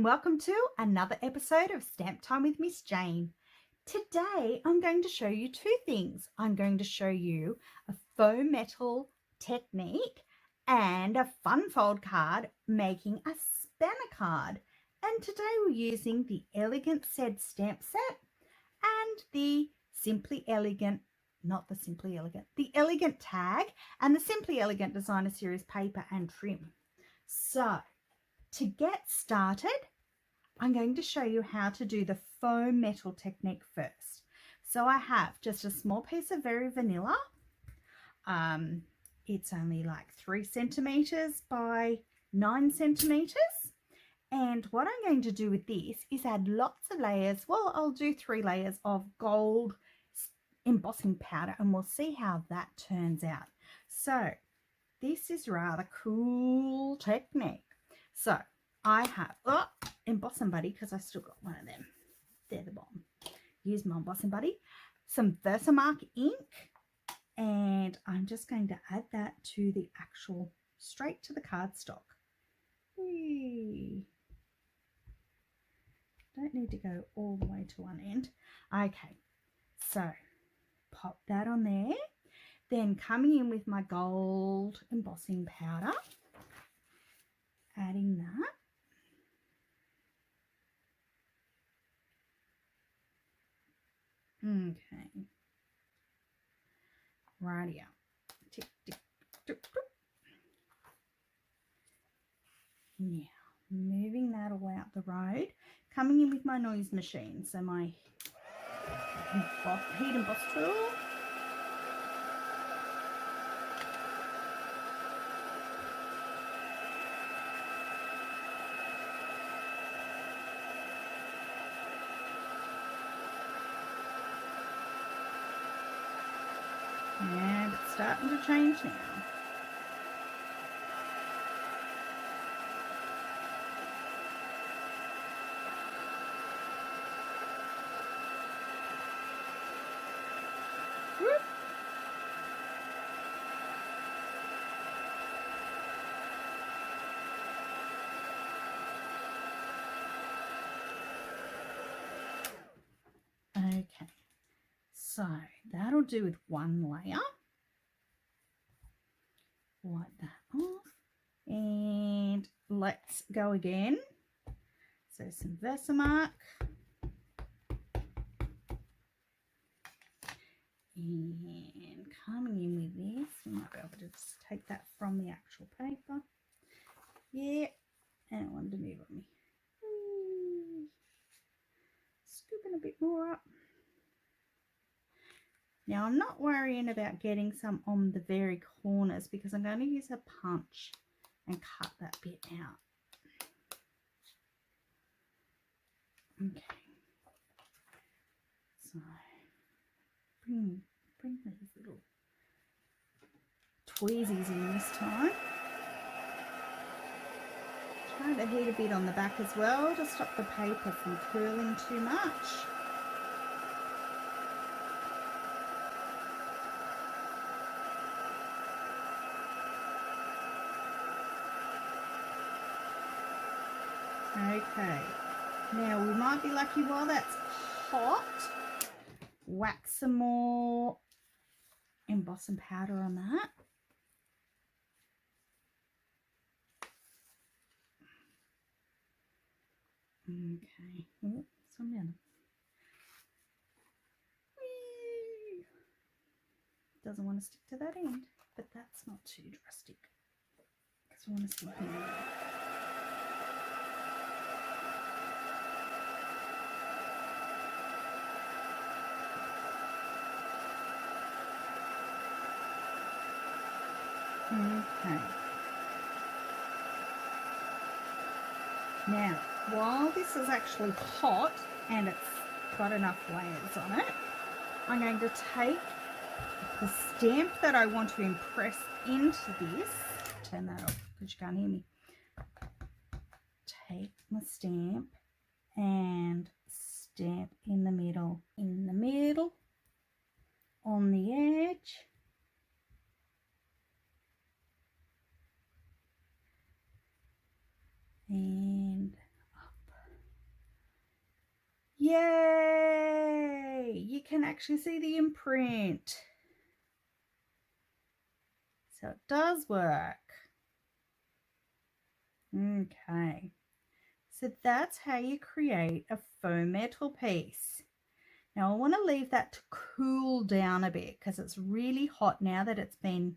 welcome to another episode of Stamp Time with Miss Jane. Today I'm going to show you two things. I'm going to show you a faux metal technique and a fun fold card making a spanner card. And today we're using the Elegant Said stamp set and the Simply Elegant, the Elegant tag and the Simply Elegant Designer Series paper and trim. So to get started, I'm going to show you how to do the faux metal technique first. So I have just a small piece of very vanilla. It's only like 3 centimeters by 9 centimeters. And what I'm going to do with this is add lots of layers. Well, I'll do 3 layers of gold embossing powder and we'll see how that turns out. So this is rather cool technique. So I have embossing buddy, because I still got one of them. They're the bomb. Use my embossing buddy, some Versamark ink, and I'm just going to add that to the actual, straight to the cardstock. Don't need to go all the way to one end. Okay, so pop that on there. Then coming in with my gold embossing powder, adding that. Okay. Rightio. Tick, tick, tick, tick. Now, moving that all out the road, coming in with my noise machine. So my heat emboss tool. And it's starting to change now. Whoop. Okay. So that'll do with one layer. Wipe that off. And let's go again. So some Versamark. And coming in with this, you might be able to just take that from the actual paper. Yeah, and it wanted to move on me. Scooping a bit more up. Now I'm not worrying about getting some on the very corners because I'm going to use a punch and cut that bit out. Okay. So bring these little tweezies in this time. Try to heat a bit on the back as well to stop the paper from curling too much. Okay, now we might be lucky while that's hot, wax some more embossing powder on that. Okay, some down. Doesn't want to stick to that end, but that's not too drastic because I want to stick in there. Okay. Now, while this is actually hot and it's got enough layers on it, I'm going to take the stamp that I want to impress into this. Turn that off because you can't hear me. Take my stamp and stamp in the middle, on the edge. And up. can actually see the imprint. So it does work. Okay, so that's how you create a faux metal piece. Now I want to leave that to cool down a bit because it's really hot now that it's been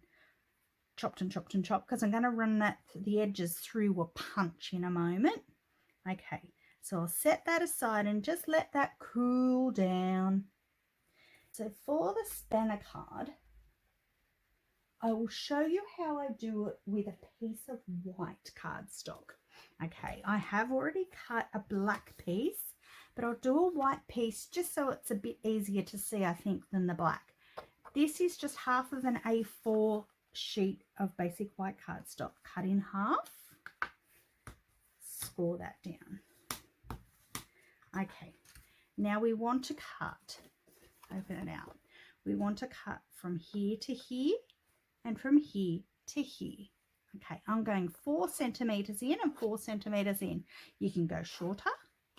chopped and chopped and chopped, because I'm going to run the edges through a punch in a moment. Okay, so I'll set that aside and just let that cool down. So for the spanner card, I will show you how I do it with a piece of white cardstock. Okay, I have already cut a black piece, but I'll do a white piece just so it's a bit easier to see, I think, than the black. This is just half of an A4 sheet of basic white cardstock cut in half. Score that down. Okay, now we want to cut, open it out. We want to cut from here to here and from here to here. Okay, I'm going 4 centimeters in and 4 centimeters in. You can go shorter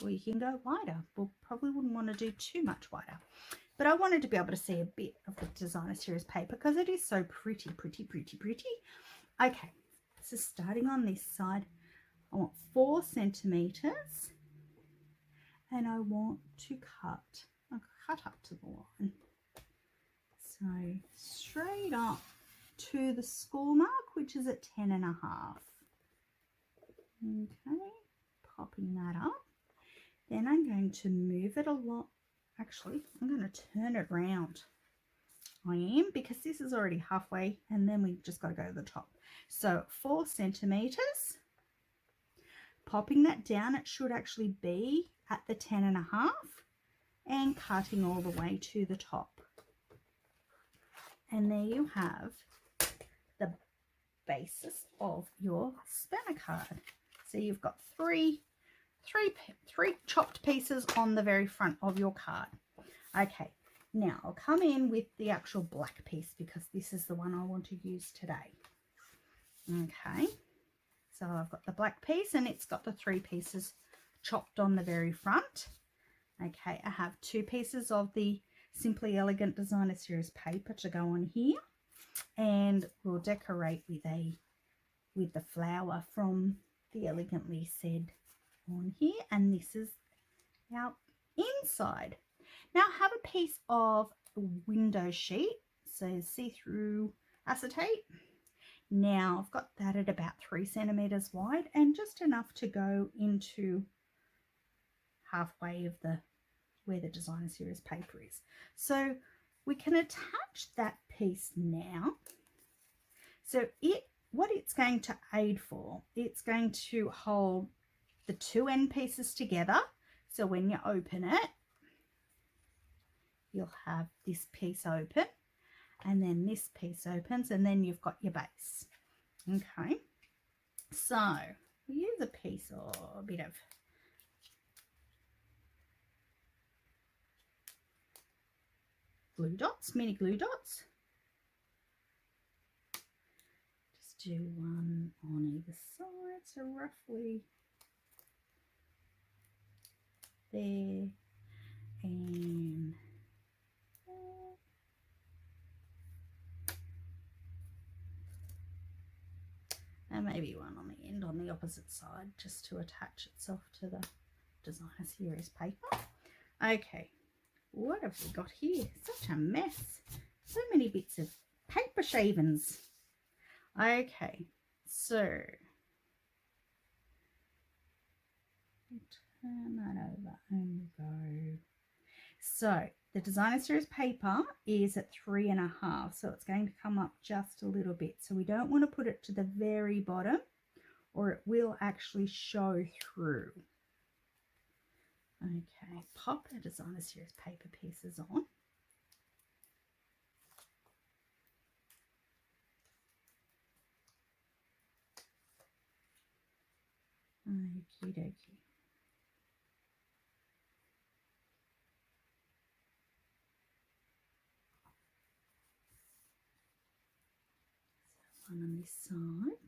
or you can go wider. We'll probably wouldn't want to do too much wider, but I wanted to be able to see a bit of the designer series paper because it is so pretty, pretty, pretty, pretty. Okay, so starting on this side, I want 4 centimeters and I want to I'll cut up to the line. So straight up to the score mark, which is at 10.5. Okay, popping that up. Then I'm going to move it a lot. Actually, I'm going to turn it around. I am, because this is already halfway and then we just got to go to the top. So 4 centimeters. Popping that down, it should actually be at the 10.5 and cutting all the way to the top. And there you have the basis of your spanner card. So you've got three chopped pieces on the very front of your card. Okay, now I'll come in with the actual black piece because this is the one I want to use today. Okay, so I've got the black piece and it's got the 3 pieces chopped on the very front. Okay, I have 2 pieces of the Simply Elegant Designer Series paper to go on here, and we'll decorate with the flower from the Elegantly Said on here, and this is our inside. Now I have a piece of window sheet, so see-through acetate. Now I've got that at about 3 centimeters wide and just enough to go into halfway of where the Designer Series paper is. So we can attach that piece now. So what it's going to aid for, it's going to hold the 2 end pieces together. So when you open it, you'll have this piece open and then this piece opens and then you've got your base. Okay, so we use a piece or a bit of glue dots, mini glue dots. Just do one on either side, so roughly there and there. And maybe one on the end on the opposite side just to attach itself to the Designer Series paper. Okay, what have we got here? Such a mess. So many bits of paper shavings. Okay, so turn that over and go. So the Designer Series paper is at 3.5, so it's going to come up just a little bit. So we don't want to put it to the very bottom or it will actually show through. Okay, pop the Designer Series paper pieces on. Okie dokie. So one on this side.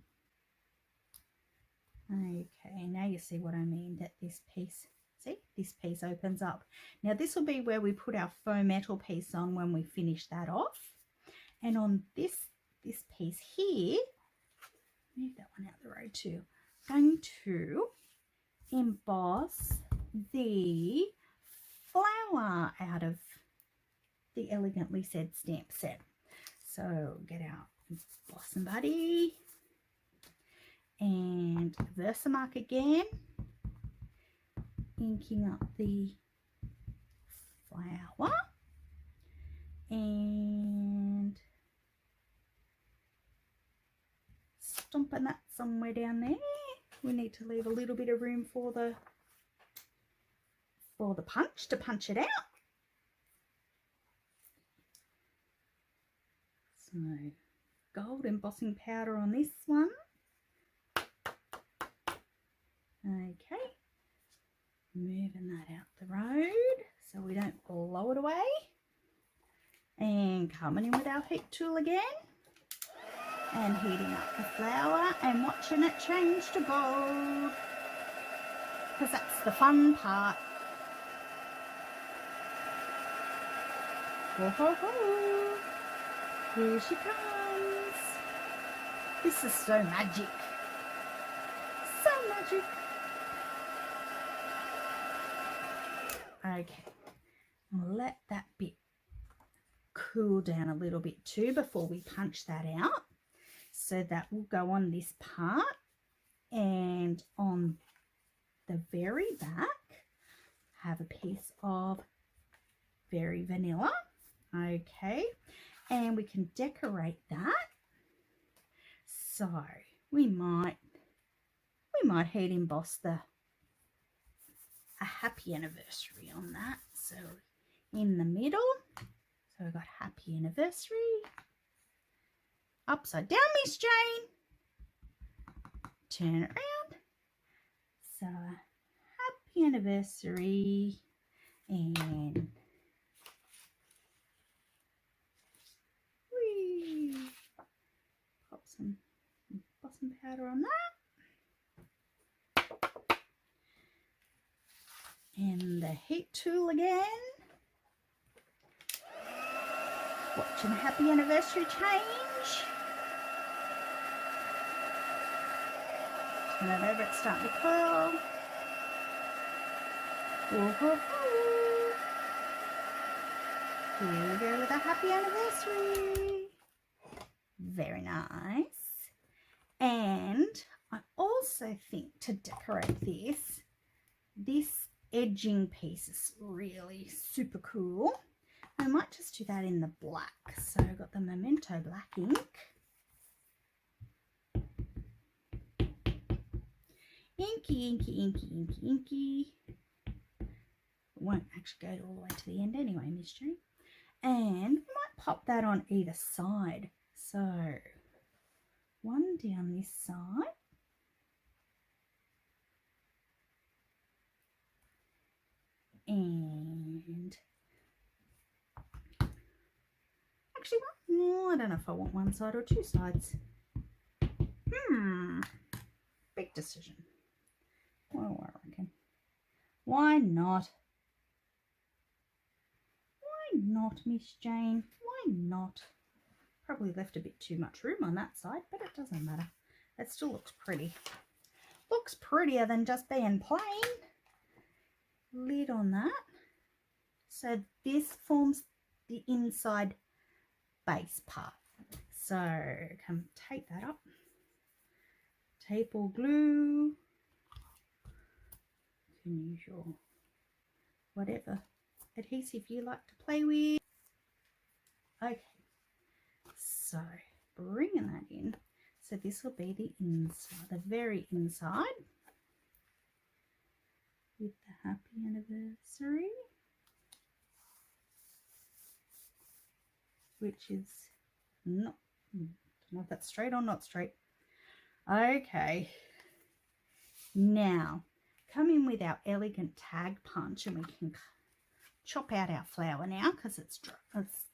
Okay, now you see what I mean, that this piece See, this piece opens up. Now this will be where we put our faux metal piece on when we finish that off. And on this piece here, move that one out the road too, I'm going to emboss the flower out of the Elegantly Said stamp set. So get our embossing buddy and Versamark again, inking up the flower and stomping that somewhere down there. We need to leave a little bit of room for the punch to punch it out. So gold embossing powder on this one. Okay, moving that out the road so we don't blow it away. And coming in with our heat tool again and heating up the flower and watching it change to gold, because that's the fun part. Ho ho ho! Here she comes. This is so magic. So magic. Okay, I'll let that bit cool down a little bit too before we punch that out. So that will go on this part, and on the very back have a piece of Very Vanilla. Okay, and we can decorate that. So we might heat emboss a happy anniversary on that. So in the middle, so we've got happy anniversary. Upside down, Miss Jane. Turn it around. So happy anniversary, and whee, pop some embossing powder on that. And the heat tool again. Watching a happy anniversary change. Turn it over, it's starting to curl. Whoa. Here we go with a happy anniversary. Very nice. And I also think to decorate this edging piece is really super cool. I might just do that in the black. So I've got the Memento black ink. Inky. Won't actually go all the way to the end anyway, Miss Jane. And we might pop that on either side. So one down this side. And actually, no, I don't know if I want one side or two sides. Big decision. Well, I reckon. Why not? Why not, Miss Jane? Why not? Probably left a bit too much room on that side, but it doesn't matter. It still looks pretty. Looks prettier than just being plain. Lid on that. So this forms the inside base part. So come tape that up. Tape or glue. You can use your whatever adhesive you like to play with. Okay, so bringing that in. So this will be the inside, the very inside, with the happy anniversary, which is not, I don't know if that's straight or not straight. Okay, now come in with our elegant tag punch, and we can chop out our flower now because it's dry. It's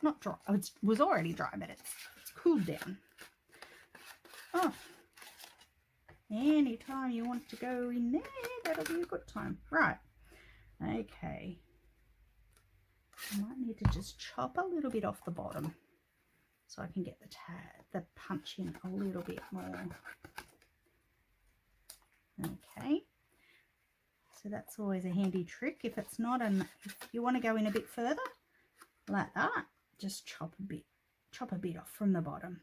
not dry. It was already dry, but it's cooled down. Oh, anytime you want to go in there, that'll be a good time. Right, Okay. I might need to just chop a little bit off the bottom so I can get the punch in a little bit more. Okay. So that's always a handy trick. If it's not, and if you want to go in a bit further, like that, just chop a bit off from the bottom.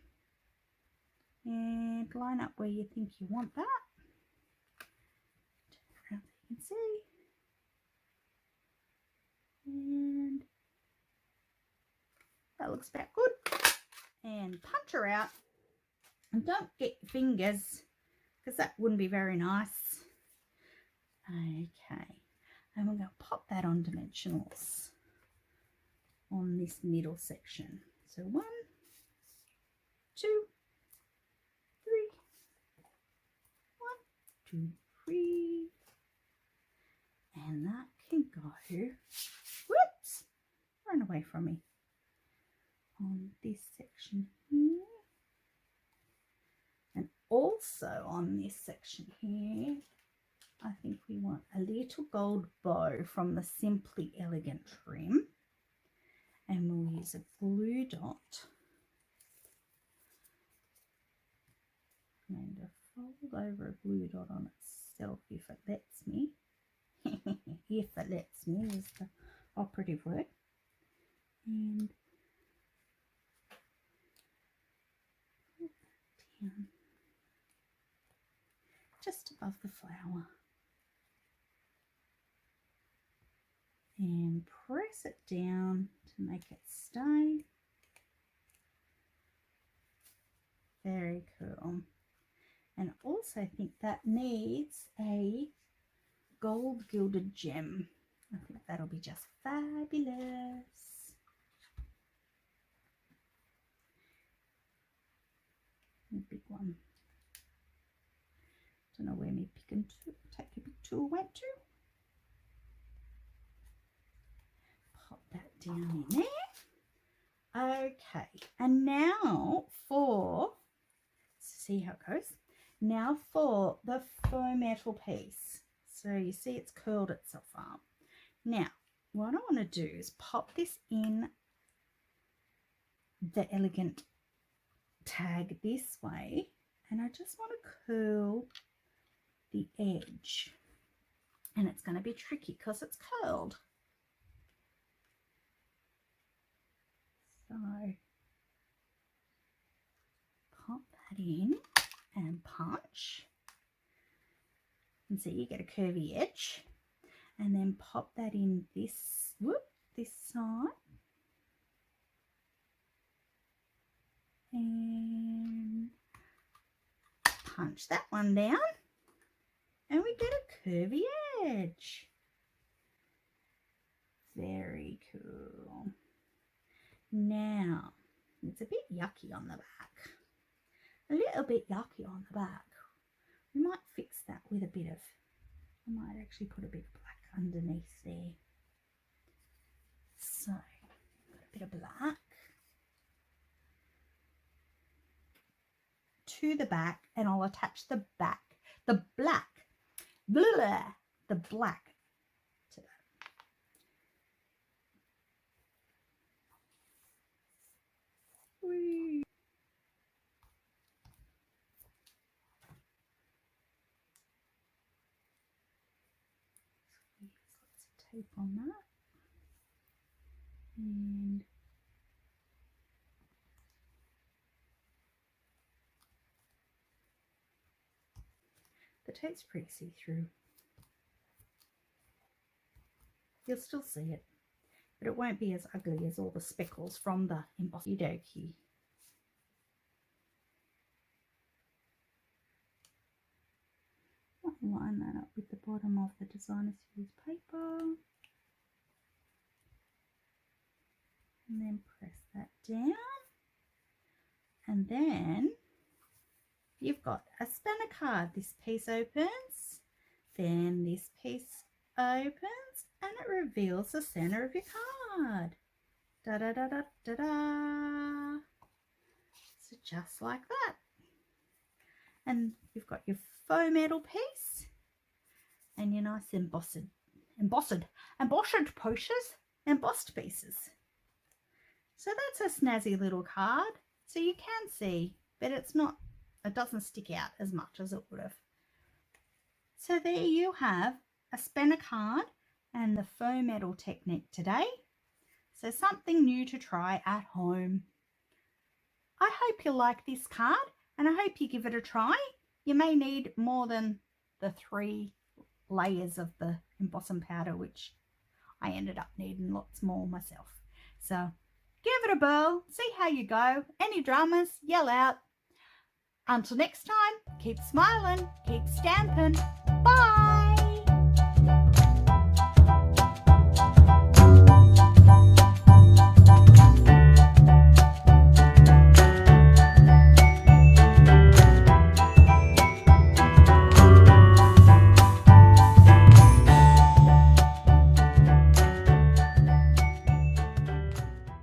And line up where you think you want that. Turn around so you can see. And that looks about good. And punch her out. And don't get your fingers, because that wouldn't be very nice. Okay. And we're going to pop that on dimensionals on this middle section. So 1, 2, 3. 1, 2, 3. And that can go, whoops, run away from me, on this section here. And also on this section here, I think we want a little gold bow from the Simply Elegant trim. And we'll use a glue dot. I'm going to fold over a glue dot on itself if it lets me. If it lets me is the operative word. And put that down just above the flower. And press it down to make it stay. Very cool. And also think that needs a gold gilded gem. I think that'll be just fabulous. A big one. Don't know where my pick and take a big tool went to. Pop that down in there. Okay, and now for, see how it goes. Now for the faux metal piece. So you see it's curled itself up. Now, what I want to do is pop this in the elegant tag this way, and I just want to curl the edge. And it's going to be tricky because it's curled. So pop that in and punch. And see, you get a curvy edge. And then pop that in this side. And punch that one down. And we get a curvy edge. Very cool. Now, it's a bit yucky on the back. A little bit yucky on the back. We might fix that with a bit of, I might actually put a bit of black underneath there. So, got a bit of black to the back, and I'll attach the black to that. Whee. Lots of tape on that. And the tape's pretty see-through. You'll still see it, but it won't be as ugly as all the speckles from the embossy dokie. I'll line that up with the bottom of the Designer Series paper. And then press that down. And then you've got a spanner card. This piece opens, then this piece opens, and it reveals the center of your card. Da da da da da da. So just like that. And you've got your faux metal piece and your nice embossed embossed posters, embossed pieces. So that's a snazzy little card. So you can see, but it doesn't stick out as much as it would have. So there you have a spanner card and the Faux Metal Technique today. So something new to try at home. I hope you like this card and I hope you give it a try. You may need more than the 3 layers of the embossing powder, which I ended up needing lots more myself. So give it a whirl, see how you go. Any dramas, yell out. Until next time, keep smiling, keep stamping.